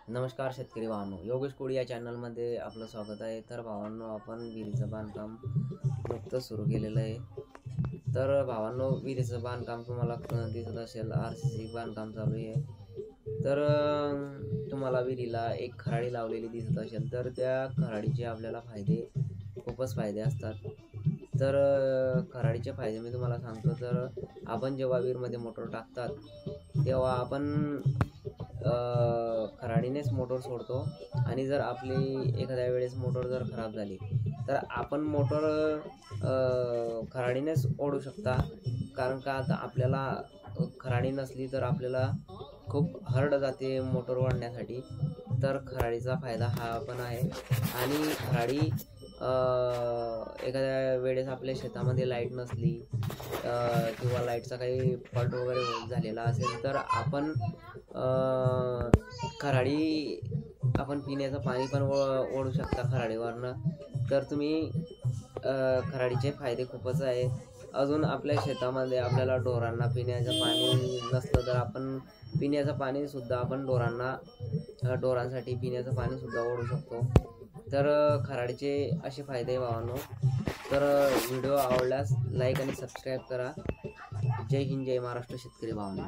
नमस्कार शेतकरी भावांनो, योगेश कोळी या चॅनलमध्ये आपलं स्वागत आहे। तर भावांनो, आपण विहिरीचं बांधकाम नुकतंच सुरू केलेलं आहे। तर भावांनो, विहिरीचं बांधकाम तुम्हाला दिसत असेल, RCC बांधकाम चालू आहे। तर तुम्हाला विहिरीला एक खराडी लावलेली दिसत असेल, तर त्या खराडीचे आपल्याला खूपच फायदे असतात। तर खराडीचे फायदे मी तुम्हाला सांगतो। तर आपण जेव्हा विहीरमध्ये मोटर टाकतात तेव्हा आपण खराडीनेच मोटर सोडतो, आणि जर आपली एखाद्या वेळेस मोटर जर खराब झाली तर आपण मोटर खराडीनेच ओढू शकता। कारण का आता आपल्याला खराडी नसली तर आपल्याला खूप हार्ड जाते मोटर ओढण्यासाठी। तर खराडीचा फायदा हा पण आहे। आणि खराडी एखाद्या वेळेस आपल्या शेतामध्ये लाईट नसली किंवा लाईटचा काही फॉल्ट वगैरे झालेला असेल तर आपण खराडी आपण पिण्याचं पाणी पण ओढू शकता खराडीवरनं। तर तुम्ही खराडीचे फायदे खूपच आहे। अजून आपल्या शेतामध्ये आपल्याला ढोरांना पिण्याचं पाणी नसलं तर आपण पिण्याचं पाणी सुद्धा आपण ढोरांसाठी पिण्याचं पाणी सुद्धा ओढू शकतो। तर खराडीचे असे फायदे भावांनो। तर व्हिडिओ आवडल्यास लाईक आणि सबस्क्राईब करा। जय हिंद, जय महाराष्ट्र शेतकरी भावांनो।